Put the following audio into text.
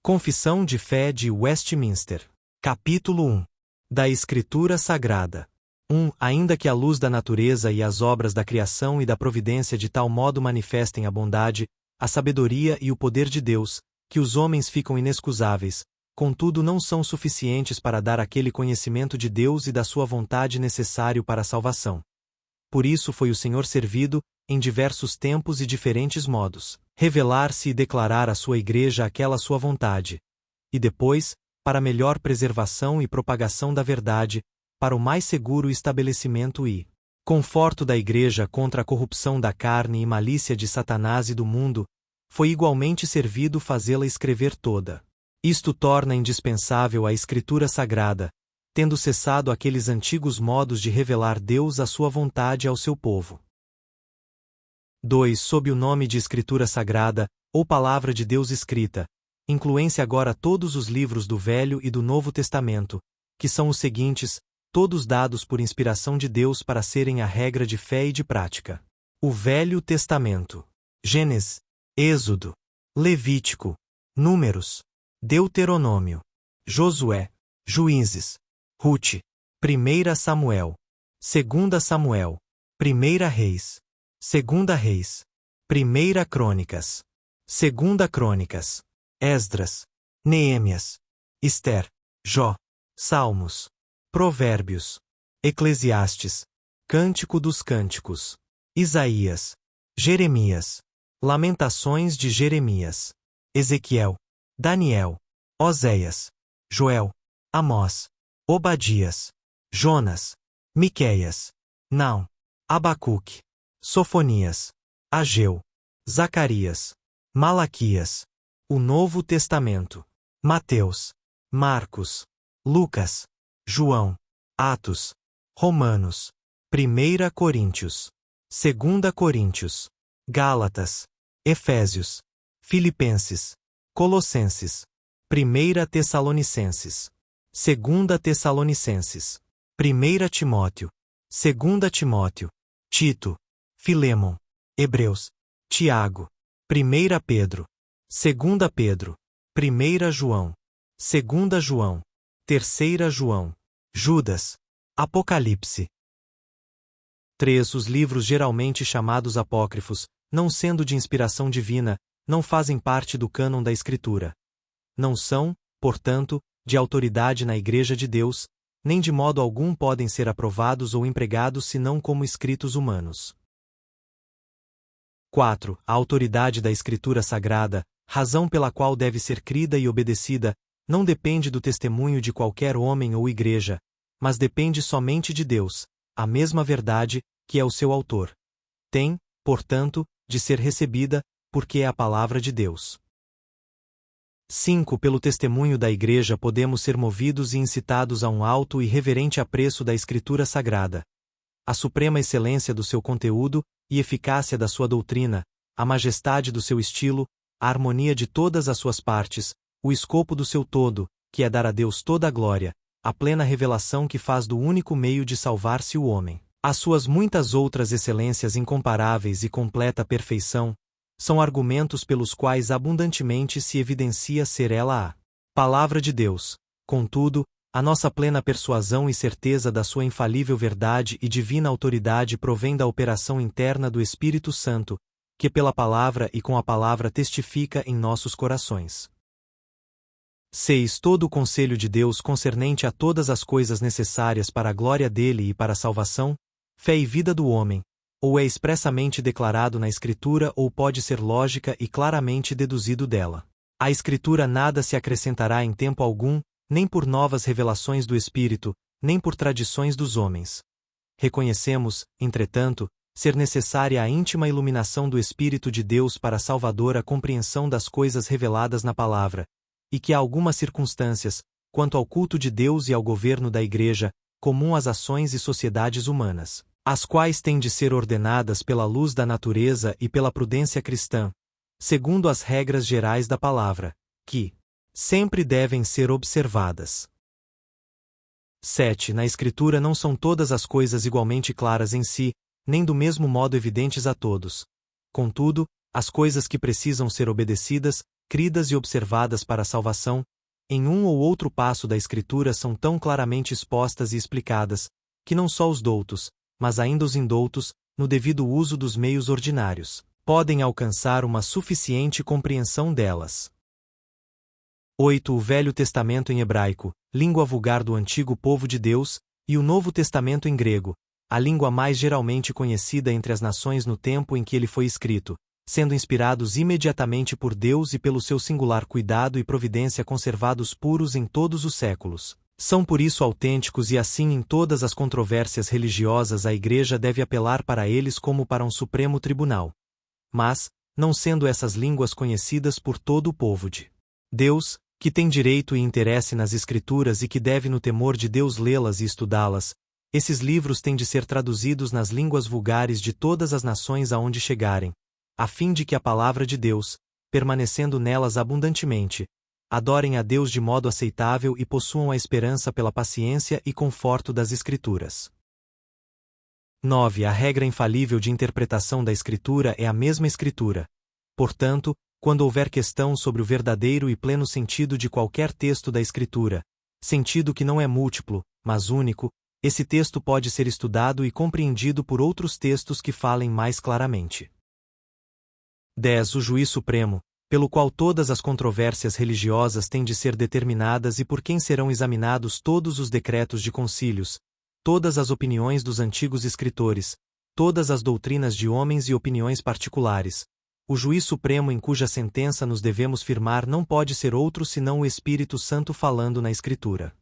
Confissão de Fé de Westminster. Capítulo 1. Da Escritura Sagrada. 1. Ainda que a luz da natureza e as obras da criação e da providência de tal modo manifestem a bondade, a sabedoria e o poder de Deus, que os homens ficam inexcusáveis, contudo não são suficientes para dar aquele conhecimento de Deus e da sua vontade necessário para a salvação. Por isso foi o Senhor servido, em diversos tempos e diferentes modos, revelar-se e declarar à sua Igreja aquela sua vontade, e depois, para melhor preservação e propagação da verdade, para o mais seguro estabelecimento e conforto da Igreja contra a corrupção da carne e malícia de Satanás e do mundo, foi igualmente servido fazê-la escrever toda. Isto torna indispensável a Escritura Sagrada, tendo cessado aqueles antigos modos de revelar Deus a sua vontade ao seu povo. 2. Sob o nome de Escritura Sagrada, ou Palavra de Deus escrita, incluem-se agora todos os livros do Velho e do Novo Testamento, que são os seguintes, todos dados por inspiração de Deus para serem a regra de fé e de prática. O Velho Testamento. Gênesis, Êxodo, Levítico, Números, Deuteronômio, Josué, Juízes, Rute, 1 Samuel, 2 Samuel, 1 Reis, 2 Reis, 1 Crônicas, 2 Crônicas, Esdras, Neemias, Ester, Jó, Salmos, Provérbios, Eclesiastes, Cântico dos Cânticos, Isaías, Jeremias, Lamentações de Jeremias, Ezequiel, Daniel, Oséias, Joel, Amós, Obadias, Jonas, Miqueias, Naum, Abacuque, Sofonias, Ageu, Zacarias, Malaquias, o Novo Testamento, Mateus, Marcos, Lucas, João, Atos, Romanos, 1 Coríntios, 2 Coríntios, Gálatas, Efésios, Filipenses, Colossenses, 1 Tessalonicenses, 2 Tessalonicenses, 1 Timóteo, 2 Timóteo, Tito, Filemon, Hebreus, Tiago, 1 Pedro, 2 Pedro, 1 João, 2 João, 3 João, Judas, Apocalipse. 3. Os livros geralmente chamados apócrifos, não sendo de inspiração divina, não fazem parte do cânon da Escritura. Não são, portanto, de autoridade na Igreja de Deus, nem de modo algum podem ser aprovados ou empregados senão como escritos humanos. 4. A autoridade da Escritura Sagrada, razão pela qual deve ser crida e obedecida, não depende do testemunho de qualquer homem ou igreja, mas depende somente de Deus, a mesma verdade, que é o seu autor. Tem, portanto, de ser recebida, porque é a palavra de Deus. 5. Pelo testemunho da Igreja podemos ser movidos e incitados a um alto e reverente apreço da Escritura Sagrada. A suprema excelência do seu conteúdo e eficácia da sua doutrina, a majestade do seu estilo, a harmonia de todas as suas partes, o escopo do seu todo, que é dar a Deus toda a glória, a plena revelação que faz do único meio de salvar-se o homem. As suas muitas outras excelências incomparáveis e completa perfeição, são argumentos pelos quais abundantemente se evidencia ser ela a Palavra de Deus. Contudo, a nossa plena persuasão e certeza da sua infalível verdade e divina autoridade provém da operação interna do Espírito Santo, que pela palavra e com a palavra testifica em nossos corações. 6. Todo o conselho de Deus concernente a todas as coisas necessárias para a glória dele e para a salvação, fé e vida do homem, ou é expressamente declarado na Escritura ou pode ser lógica e claramente deduzido dela. A Escritura nada se acrescentará em tempo algum, nem por novas revelações do Espírito, nem por tradições dos homens. Reconhecemos, entretanto, ser necessária a íntima iluminação do Espírito de Deus para a salvadora compreensão das coisas reveladas na palavra, e que há algumas circunstâncias, quanto ao culto de Deus e ao governo da Igreja, comum às ações e sociedades humanas, as quais têm de ser ordenadas pela luz da natureza e pela prudência cristã, segundo as regras gerais da palavra, que sempre devem ser observadas. 7. Na Escritura não são todas as coisas igualmente claras em si, nem do mesmo modo evidentes a todos. Contudo, as coisas que precisam ser obedecidas, cridas e observadas para a salvação, em um ou outro passo da Escritura são tão claramente expostas e explicadas, que não só os doutos, mas ainda os indoutos, no devido uso dos meios ordinários, podem alcançar uma suficiente compreensão delas. 8. O Velho Testamento em hebraico, língua vulgar do antigo povo de Deus, e o Novo Testamento em grego, a língua mais geralmente conhecida entre as nações no tempo em que ele foi escrito, sendo inspirados imediatamente por Deus e pelo seu singular cuidado e providência conservados puros em todos os séculos. São por isso autênticos e assim em todas as controvérsias religiosas a Igreja deve apelar para eles como para um supremo tribunal. Mas, não sendo essas línguas conhecidas por todo o povo de Deus, que tem direito e interesse nas Escrituras e que deve no temor de Deus lê-las e estudá-las, esses livros têm de ser traduzidos nas línguas vulgares de todas as nações aonde chegarem, a fim de que a palavra de Deus, permanecendo nelas abundantemente, adorem a Deus de modo aceitável e possuam a esperança pela paciência e conforto das Escrituras. 9. A regra infalível de interpretação da Escritura é a mesma Escritura. Portanto, quando houver questão sobre o verdadeiro e pleno sentido de qualquer texto da Escritura, sentido que não é múltiplo, mas único, esse texto pode ser estudado e compreendido por outros textos que falem mais claramente. 10. O juiz supremo, pelo qual todas as controvérsias religiosas têm de ser determinadas e por quem serão examinados todos os decretos de concílios, todas as opiniões dos antigos escritores, todas as doutrinas de homens e opiniões particulares. O juiz supremo em cuja sentença nos devemos firmar não pode ser outro senão o Espírito Santo falando na Escritura.